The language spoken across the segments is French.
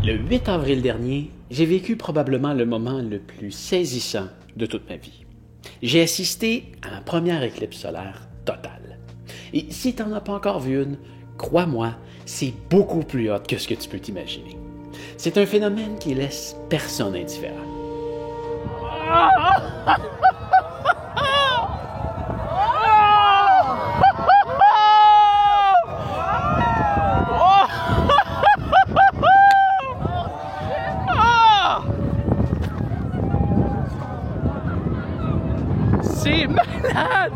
Le 8 avril dernier, j'ai vécu probablement le moment le plus saisissant de toute ma vie. J'ai assisté à un premier éclipse solaire total. Et si tu n'en as pas encore vu une, crois-moi, c'est beaucoup plus hot que ce que tu peux t'imaginer. C'est un phénomène qui laisse personne indifférent. C'est malade!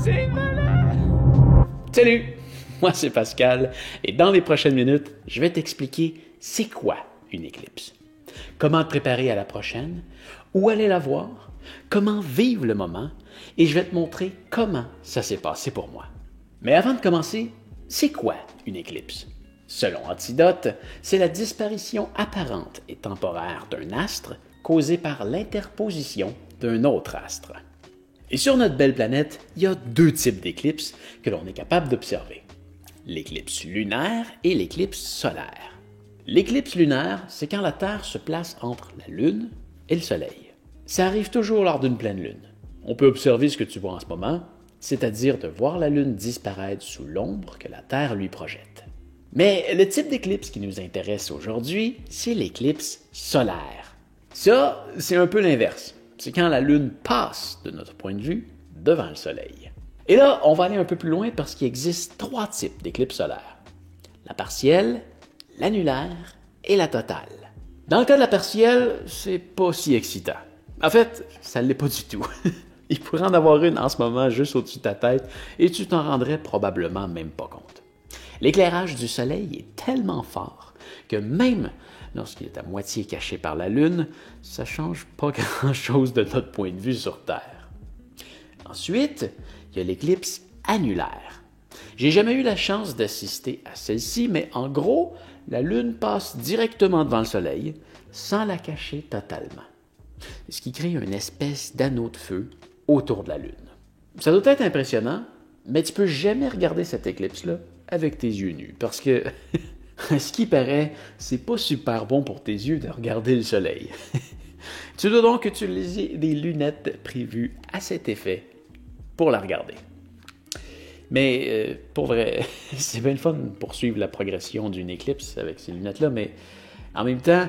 C'est malade! Salut! Moi, c'est Pascal, et dans les prochaines minutes, je vais t'expliquer c'est quoi une éclipse, comment te préparer à la prochaine, où aller la voir, comment vivre le moment, et je vais te montrer comment ça s'est passé pour moi. Mais avant de commencer, c'est quoi une éclipse? Selon Antidote, c'est la disparition apparente et temporaire d'un astre causée par l'interposition d'un autre astre. Et sur notre belle planète, il y a deux types d'éclipses que l'on est capable d'observer. L'éclipse lunaire et l'éclipse solaire. L'éclipse lunaire, c'est quand la Terre se place entre la Lune et le Soleil. Ça arrive toujours lors d'une pleine Lune. On peut observer ce que tu vois en ce moment, c'est-à-dire de voir la Lune disparaître sous l'ombre que la Terre lui projette. Mais le type d'éclipse qui nous intéresse aujourd'hui, c'est l'éclipse solaire. Ça, c'est un peu l'inverse. C'est quand la Lune passe, de notre point de vue, devant le Soleil. Et là, on va aller un peu plus loin parce qu'il existe trois types d'éclipses solaires. La partielle, l'annulaire et la totale. Dans le cas de la partielle, c'est pas si excitant. En fait, ça ne l'est pas du tout. Il pourrait en avoir une en ce moment juste au-dessus de ta tête et tu t'en rendrais probablement même pas compte. L'éclairage du Soleil est tellement fort que même lorsqu'il est à moitié caché par la Lune, ça ne change pas grand-chose de notre point de vue sur Terre. Ensuite, il y a l'éclipse annulaire. J'ai jamais eu la chance d'assister à celle-ci, mais en gros, la Lune passe directement devant le Soleil sans la cacher totalement. Ce qui crée une espèce d'anneau de feu autour de la Lune. Ça doit être impressionnant, mais tu peux jamais regarder cette éclipse-là avec tes yeux nus, parce que, ce qui paraît, c'est pas super bon pour tes yeux de regarder le Soleil. Tu dois donc utiliser des lunettes prévues à cet effet pour la regarder. Mais pour vrai, c'est bien le fun de poursuivre la progression d'une éclipse avec ces lunettes-là, mais en même temps,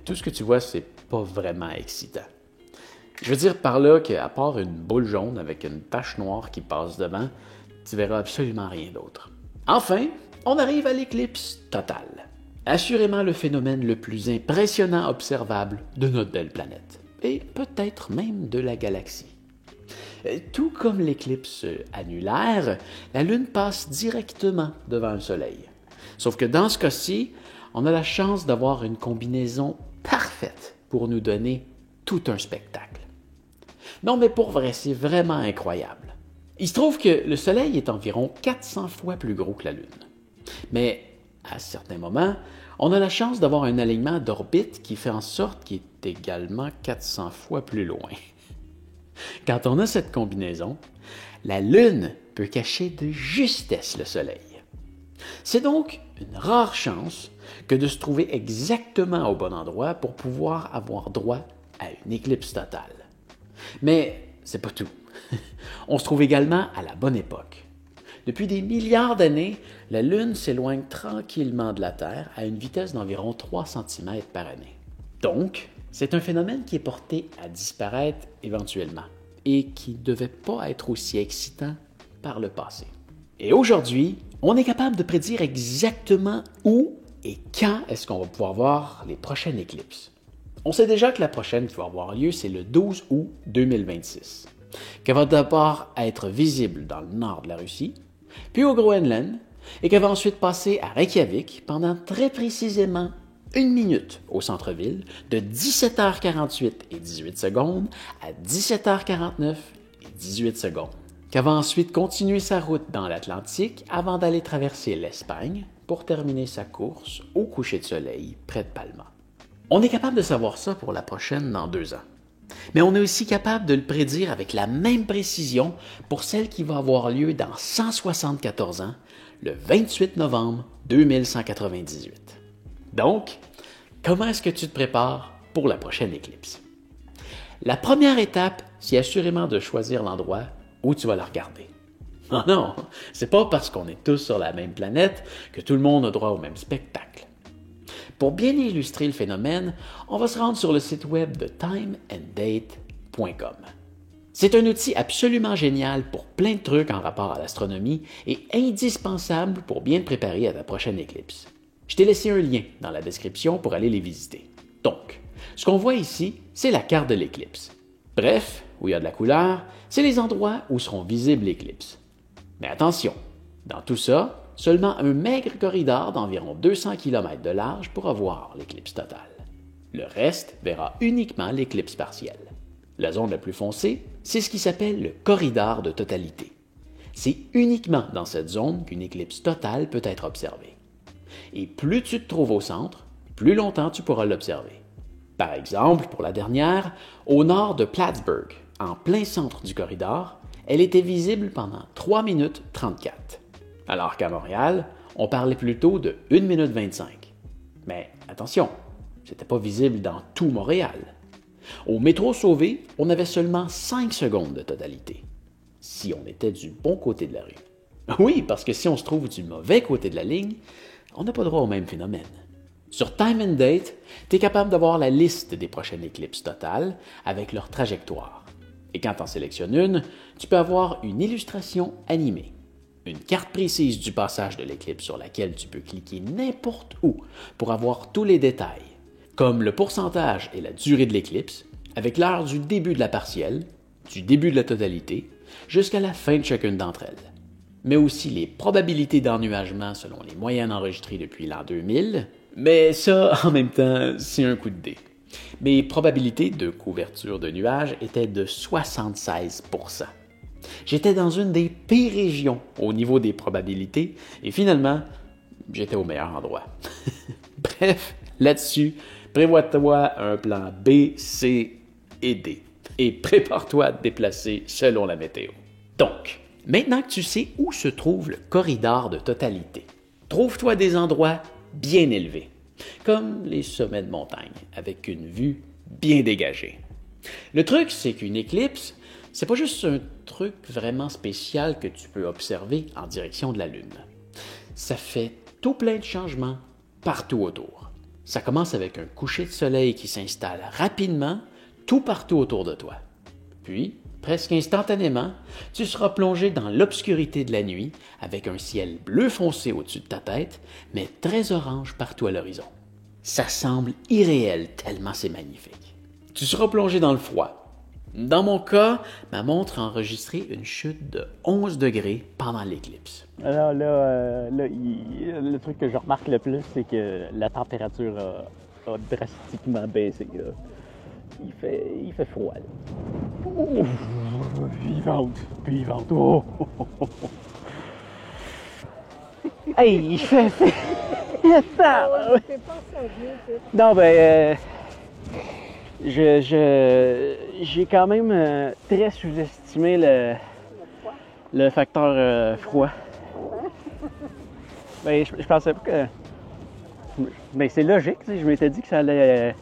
tout ce que tu vois, c'est pas vraiment excitant. Je veux dire par là qu'à part une boule jaune avec une tache noire qui passe devant, tu verras absolument rien d'autre. Enfin, on arrive à l'éclipse totale. Assurément le phénomène le plus impressionnant observable de notre belle planète, et peut-être même de la galaxie. Tout comme l'éclipse annulaire, la Lune passe directement devant le Soleil. Sauf que dans ce cas-ci, on a la chance d'avoir une combinaison parfaite pour nous donner tout un spectacle. Non, mais pour vrai, c'est vraiment incroyable. Il se trouve que le Soleil est environ 400 fois plus gros que la Lune. Mais à certains moments, on a la chance d'avoir un alignement d'orbite qui fait en sorte qu'il est également 400 fois plus loin. Quand on a cette combinaison, la Lune peut cacher de justesse le Soleil. C'est donc une rare chance que de se trouver exactement au bon endroit pour pouvoir avoir droit à une éclipse totale. Mais c'est pas tout. On se trouve également à la bonne époque. Depuis des milliards d'années, la Lune s'éloigne tranquillement de la Terre à une vitesse d'environ 3 cm par année. Donc, c'est un phénomène qui est porté à disparaître éventuellement et qui ne devait pas être aussi excitant par le passé. Et aujourd'hui, on est capable de prédire exactement où et quand est-ce qu'on va pouvoir voir les prochaines éclipses. On sait déjà que la prochaine qui va avoir lieu, c'est le 12 août 2026, qu'elle va d'abord être visible dans le nord de la Russie, puis au Groenland, et qu'elle va ensuite passer à Reykjavik pendant très précisément 1 minute au centre-ville, de 17h48 et 18 secondes à 17h49 et 18 secondes, qu'elle va ensuite continuer sa route dans l'Atlantique avant d'aller traverser l'Espagne pour terminer sa course au coucher de soleil près de Palma. On est capable de savoir ça pour la prochaine dans 2 ans. Mais on est aussi capable de le prédire avec la même précision pour celle qui va avoir lieu dans 174 ans, le 28 novembre 2198. Donc, comment est-ce que tu te prépares pour la prochaine éclipse? La première étape, c'est assurément de choisir l'endroit où tu vas la regarder. Oh non, c'est pas parce qu'on est tous sur la même planète que tout le monde a droit au même spectacle. Pour bien illustrer le phénomène, on va se rendre sur le site web de timeanddate.com. C'est un outil absolument génial pour plein de trucs en rapport à l'astronomie et indispensable pour bien te préparer à ta prochaine éclipse. Je t'ai laissé un lien dans la description pour aller les visiter. Donc, ce qu'on voit ici, c'est la carte de l'éclipse. Bref, où il y a de la couleur, c'est les endroits où seront visibles l'éclipse. Mais attention, dans tout ça, seulement un maigre corridor d'environ 200 km de large pourra voir l'éclipse totale. Le reste verra uniquement l'éclipse partielle. La zone la plus foncée, c'est ce qui s'appelle le corridor de totalité. C'est uniquement dans cette zone qu'une éclipse totale peut être observée. Et plus tu te trouves au centre, plus longtemps tu pourras l'observer. Par exemple, pour la dernière, au nord de Plattsburgh, en plein centre du corridor, elle était visible pendant 3 minutes 34. Alors qu'à Montréal, on parlait plutôt de 1 minute 25. Mais attention, c'était pas visible dans tout Montréal. Au métro Sauvé, on avait seulement 5 secondes de totalité, si on était du bon côté de la rue. Oui, parce que si on se trouve du mauvais côté de la ligne, on n'a pas droit au même phénomène. Sur Time and Date, tu es capable d'avoir la liste des prochaines éclipses totales avec leur trajectoire. Et quand tu en sélectionnes une, tu peux avoir une illustration animée, une carte précise du passage de l'éclipse sur laquelle tu peux cliquer n'importe où pour avoir tous les détails, comme le pourcentage et la durée de l'éclipse, avec l'heure du début de la partielle, du début de la totalité, jusqu'à la fin de chacune d'entre elles, mais aussi les probabilités d'ennuagement selon les moyennes enregistrées depuis l'an 2000, mais ça, en même temps, c'est un coup de dé. Mes probabilités de couverture de nuages étaient de 76 %. J'étais dans une des pires régions au niveau des probabilités et finalement, j'étais au meilleur endroit. Bref, là-dessus, prévois-toi un plan B, C et D et prépare-toi à te déplacer selon la météo. Donc, maintenant que tu sais où se trouve le corridor de totalité, trouve-toi des endroits bien élevés, comme les sommets de montagne, avec une vue bien dégagée. Le truc, c'est qu'une éclipse, c'est pas juste un truc vraiment spécial que tu peux observer en direction de la Lune. Ça fait tout plein de changements partout autour. Ça commence avec un coucher de soleil qui s'installe rapidement tout partout autour de toi. Puis, presque instantanément, tu seras plongé dans l'obscurité de la nuit avec un ciel bleu foncé au-dessus de ta tête, mais très orange partout à l'horizon. Ça semble irréel tellement c'est magnifique. Tu seras plongé dans le froid. Dans mon cas, ma montre a enregistré une chute de 11 degrés pendant l'éclipse. Alors là, le truc que je remarque le plus, c'est que la température a drastiquement baissé. Là. Il fait froid. Là. Oh, vivante. Oh. Hey, il fait ça. Non, ben, j'ai quand même très sous-estimé le facteur froid. Ben, je pensais pas que... Ben, c'est logique, tu sais, je m'étais dit que ça allait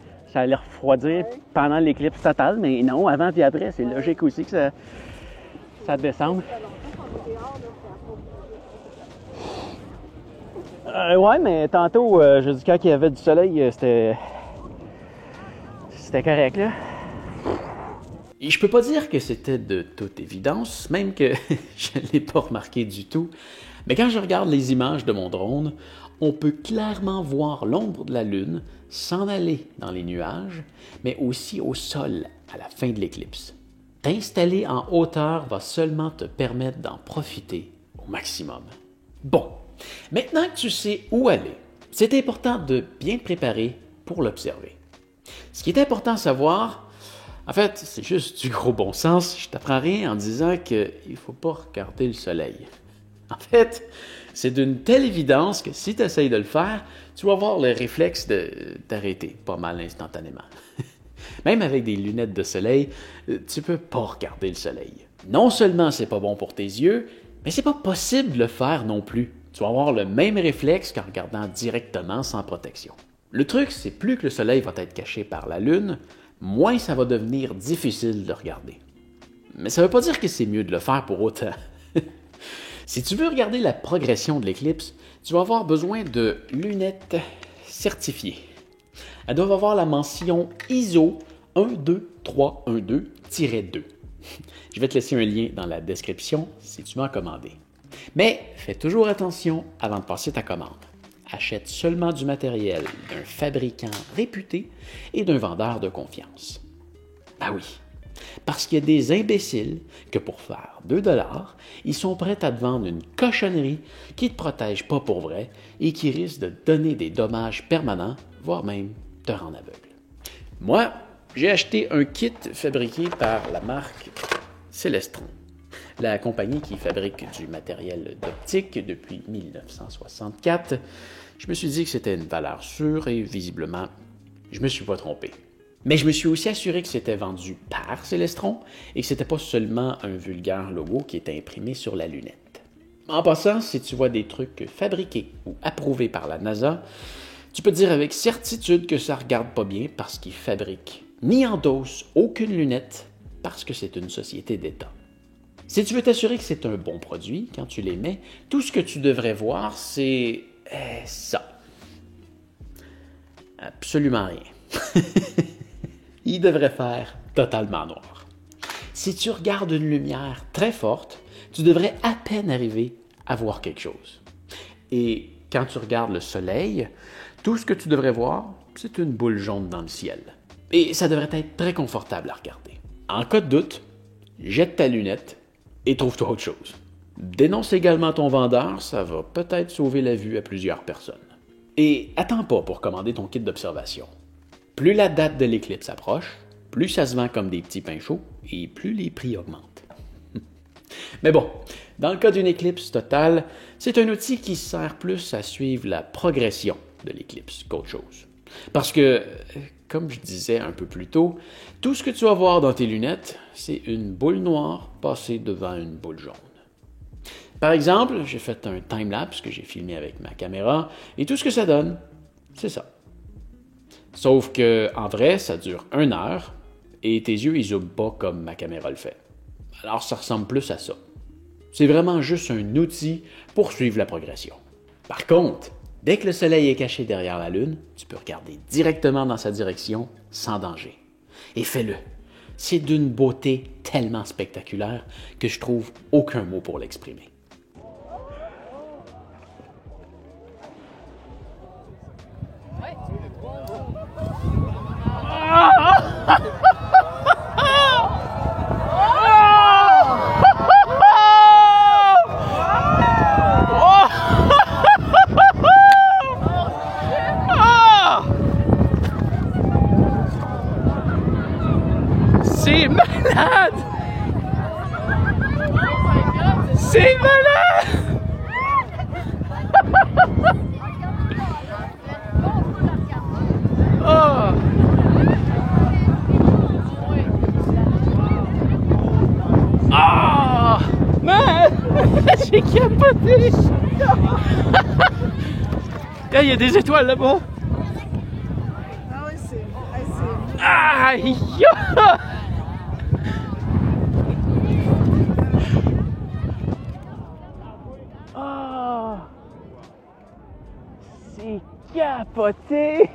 refroidir pendant l'éclipse totale, mais non, avant puis après, c'est logique aussi que ça descende. Ouais, mais tantôt, je dis quand il y avait du soleil, c'était correct, là. Et je peux pas dire que c'était de toute évidence, même que je ne l'ai pas remarqué du tout, mais quand je regarde les images de mon drone, on peut clairement voir l'ombre de la Lune s'en aller dans les nuages, mais aussi au sol à la fin de l'éclipse. T'installer en hauteur va seulement te permettre d'en profiter au maximum. Bon, maintenant que tu sais où aller, c'est important de bien te préparer pour l'observer. Ce qui est important à savoir, en fait, c'est juste du gros bon sens. Je t'apprends rien en disant qu'il ne faut pas regarder le soleil. En fait, c'est d'une telle évidence que si tu essayes de le faire, tu vas avoir le réflexe d'arrêter pas mal instantanément. Même avec des lunettes de soleil, tu ne peux pas regarder le soleil. Non seulement c'est pas bon pour tes yeux, mais c'est pas possible de le faire non plus. Tu vas avoir le même réflexe qu'en regardant directement sans protection. Le truc, c'est plus que le soleil va être caché par la lune, moins ça va devenir difficile de regarder. Mais ça ne veut pas dire que c'est mieux de le faire pour autant. Si tu veux regarder la progression de l'éclipse, tu vas avoir besoin de lunettes certifiées. Elles doivent avoir la mention ISO 12312-2. Je vais te laisser un lien dans la description si tu veux en commander. Mais fais toujours attention avant de passer ta commande. Achète seulement du matériel d'un fabricant réputé et d'un vendeur de confiance. Ah oui, parce qu'il y a des imbéciles que pour faire 2 $, ils sont prêts à te vendre une cochonnerie qui ne te protège pas pour vrai et qui risque de te donner des dommages permanents, voire même te rendre aveugle. Moi, j'ai acheté un kit fabriqué par la marque Celestron, la compagnie qui fabrique du matériel d'optique depuis 1964. Je me suis dit que c'était une valeur sûre et visiblement, je ne me suis pas trompé. Mais je me suis aussi assuré que c'était vendu par Celestron et que ce n'était pas seulement un vulgaire logo qui était imprimé sur la lunette. En passant, si tu vois des trucs fabriqués ou approuvés par la NASA, tu peux dire avec certitude que ça ne regarde pas bien parce qu'ils fabriquent ni endossent aucune lunette parce que c'est une société d'État. Si tu veux t'assurer que c'est un bon produit, quand tu les mets, tout ce que tu devrais voir, c'est ça. Absolument rien. Il devrait faire totalement noir. Si tu regardes une lumière très forte, tu devrais à peine arriver à voir quelque chose. Et quand tu regardes le soleil, tout ce que tu devrais voir, c'est une boule jaune dans le ciel. Et ça devrait être très confortable à regarder. En cas de doute, jette ta lunette et trouve-toi autre chose. Dénonce également ton vendeur, ça va peut-être sauver la vue à plusieurs personnes. Et attends pas pour commander ton kit d'observation. Plus la date de l'éclipse approche, plus ça se vend comme des petits pains chauds et plus les prix augmentent. Mais bon, dans le cas d'une éclipse totale, c'est un outil qui sert plus à suivre la progression de l'éclipse qu'autre chose. Parce que, comme je disais un peu plus tôt, tout ce que tu vas voir dans tes lunettes, c'est une boule noire passée devant une boule jaune. Par exemple, j'ai fait un time-lapse que j'ai filmé avec ma caméra, et tout ce que ça donne, c'est ça. Sauf que, en vrai, ça dure 1 heure, et tes yeux, ils zooment pas comme ma caméra le fait. Alors, ça ressemble plus à ça. C'est vraiment juste un outil pour suivre la progression. Par contre, dès que le soleil est caché derrière la lune, tu peux regarder directement dans sa direction sans danger. Et fais-le. C'est d'une beauté tellement spectaculaire que je trouve aucun mot pour l'exprimer. C'est malade! C'est malade! Oh! Ah! Man! J'ai capoté! Il y a des étoiles là-bas! Ah oui, c'est... Aïe! Oh! C'est capoté!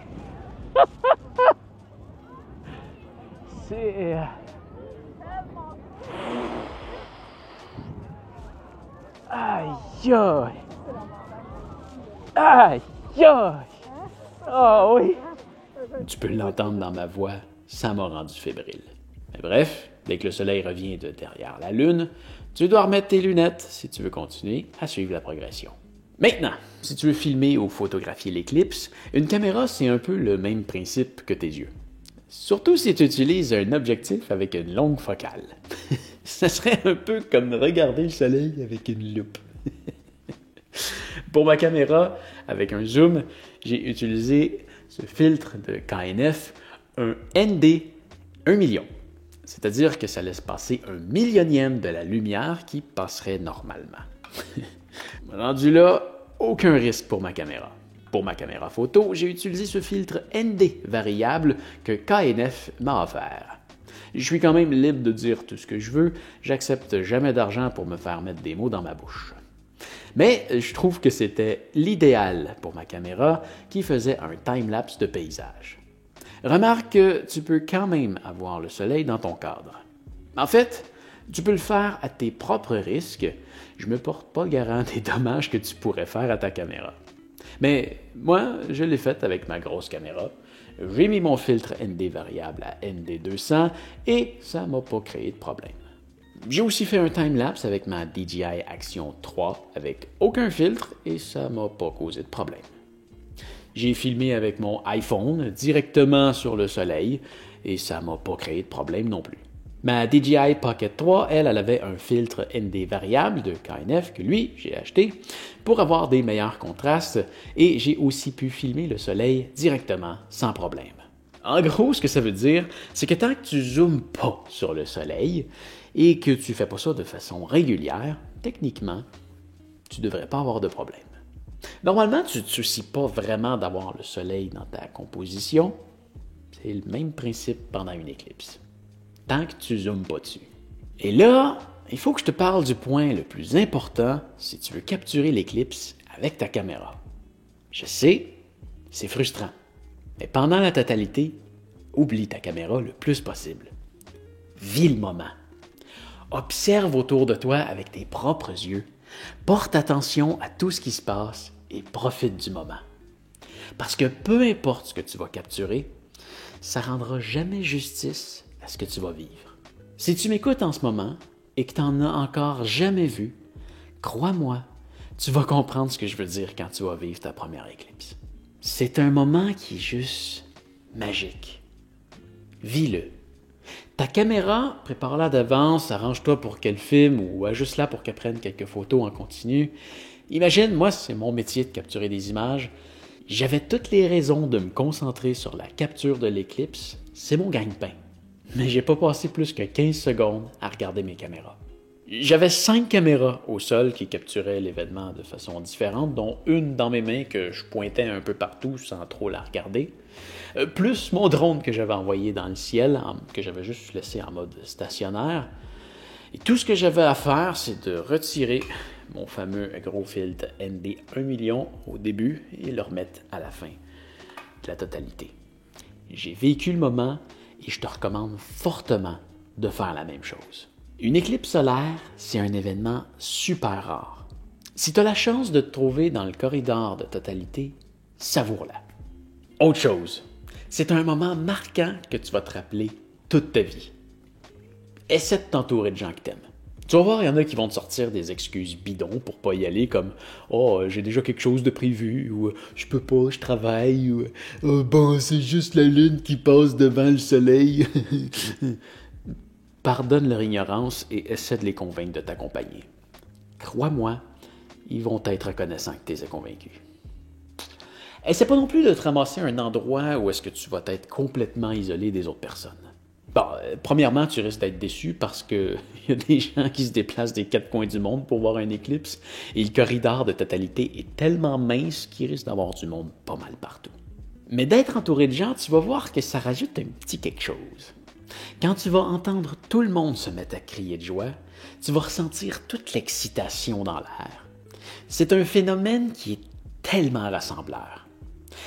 C'est... Aïe! Aïe! Oh oui! Tu peux l'entendre dans ma voix, ça m'a rendu fébrile. Mais bref, dès que le soleil revient de derrière la lune, tu dois remettre tes lunettes si tu veux continuer à suivre la progression. Maintenant, si tu veux filmer ou photographier l'éclipse, une caméra, c'est un peu le même principe que tes yeux. Surtout si tu utilises un objectif avec une longue focale. Ça serait un peu comme regarder le soleil avec une loupe. Pour ma caméra, avec un zoom, j'ai utilisé ce filtre de KNF, un ND 1 million. C'est-à-dire que ça laisse passer 1/1000e de la lumière qui passerait normalement. Rendu là, aucun risque pour ma caméra. Pour ma caméra photo, j'ai utilisé ce filtre ND variable que KNF m'a offert. Je suis quand même libre de dire tout ce que je veux, j'accepte jamais d'argent pour me faire mettre des mots dans ma bouche. Mais je trouve que c'était l'idéal pour ma caméra qui faisait un time-lapse de paysage. Remarque que tu peux quand même avoir le soleil dans ton cadre. En fait, tu peux le faire à tes propres risques. Je ne me porte pas garant des dommages que tu pourrais faire à ta caméra. Mais moi, je l'ai fait avec ma grosse caméra. J'ai mis mon filtre ND variable à ND200 et ça ne m'a pas créé de problème. J'ai aussi fait un time-lapse avec ma DJI Action 3 avec aucun filtre et ça ne m'a pas causé de problème. J'ai filmé avec mon iPhone directement sur le soleil et ça ne m'a pas créé de problème non plus. Ma DJI Pocket 3, elle avait un filtre ND variable de KNF que lui, j'ai acheté pour avoir des meilleurs contrastes et j'ai aussi pu filmer le soleil directement sans problème. En gros, ce que ça veut dire, c'est que tant que tu zoomes pas sur le soleil et que tu fais pas ça de façon régulière, techniquement, tu devrais pas avoir de problème. Normalement, tu ne te soucies pas vraiment d'avoir le soleil dans ta composition. C'est le même principe pendant une éclipse. Tant que tu zoomes pas dessus. Et là, il faut que je te parle du point le plus important si tu veux capturer l'éclipse avec ta caméra. Je sais, c'est frustrant, mais pendant la totalité, oublie ta caméra le plus possible. Vis le moment. Observe autour de toi avec tes propres yeux. Porte attention à tout ce qui se passe et profite du moment. Parce que peu importe ce que tu vas capturer, ça rendra jamais justice à ce que tu vas vivre. Si tu m'écoutes en ce moment et que tu n'en as encore jamais vu, crois-moi, tu vas comprendre ce que je veux dire quand tu vas vivre ta première éclipse. C'est un moment qui est juste magique. Vis-le. Ta caméra, prépare-la d'avance, arrange-toi pour qu'elle filme ou ajuste-la pour qu'elle prenne quelques photos en continu. Imagine, moi, c'est mon métier de capturer des images. J'avais toutes les raisons de me concentrer sur la capture de l'éclipse. C'est mon gagne-pain. Mais j'ai pas passé plus que 15 secondes à regarder mes caméras. J'avais 5 caméras au sol qui capturaient l'événement de façon différente, dont une dans mes mains que je pointais un peu partout sans trop la regarder, plus mon drone que j'avais envoyé dans le ciel, que j'avais juste laissé en mode stationnaire. Et tout ce que j'avais à faire, c'est de retirer mon fameux gros filtre ND 1 million au début et le remettre à la fin de la totalité. J'ai vécu le moment et je te recommande fortement de faire la même chose. Une éclipse solaire, c'est un événement super rare. Si tu as la chance de te trouver dans le corridor de totalité, savoure-la. Autre chose, c'est un moment marquant que tu vas te rappeler toute ta vie. Essaie de t'entourer de gens que t'aimes. Tu vas voir, il y en a qui vont te sortir des excuses bidons pour pas y aller, comme « Oh, j'ai déjà quelque chose de prévu » ou « Je peux pas, je travaille » ou « Oh, bon, c'est juste la lune qui passe devant le soleil. » Pardonne leur ignorance et essaie de les convaincre de t'accompagner. Crois-moi, ils vont être reconnaissants que tu les aies convaincus. Essaie pas non plus de te ramasser un endroit où est-ce que tu vas être complètement isolé des autres personnes. Bon, premièrement, tu risques d'être déçu parce qu'il y a des gens qui se déplacent des 4 coins du monde pour voir un éclipse et le corridor de totalité est tellement mince qu'il risque d'avoir du monde pas mal partout. Mais d'être entouré de gens, tu vas voir que ça rajoute un petit quelque chose. Quand tu vas entendre tout le monde se mettre à crier de joie, tu vas ressentir toute l'excitation dans l'air. C'est un phénomène qui est tellement rassembleur.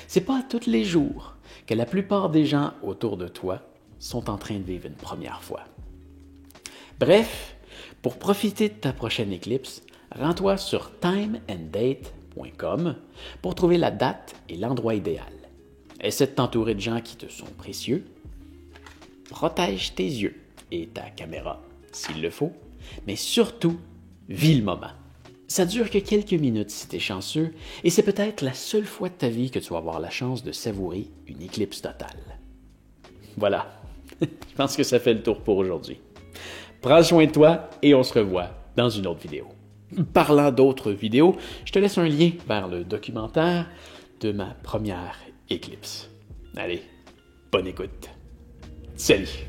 C'est pas à tous les jours que la plupart des gens autour de toi sont en train de vivre une première fois. Bref, pour profiter de ta prochaine éclipse, rends-toi sur timeanddate.com pour trouver la date et l'endroit idéal. Essaie de t'entourer de gens qui te sont précieux. Protège tes yeux et ta caméra, s'il le faut, mais surtout, vis le moment. Ça dure que quelques minutes si tu es chanceux, et c'est peut-être la seule fois de ta vie que tu vas avoir la chance de savourer une éclipse totale. Voilà, je pense que ça fait le tour pour aujourd'hui. Prends soin de toi et on se revoit dans une autre vidéo. Parlant d'autres vidéos, je te laisse un lien vers le documentaire de ma première éclipse. Allez, bonne écoute. Salut!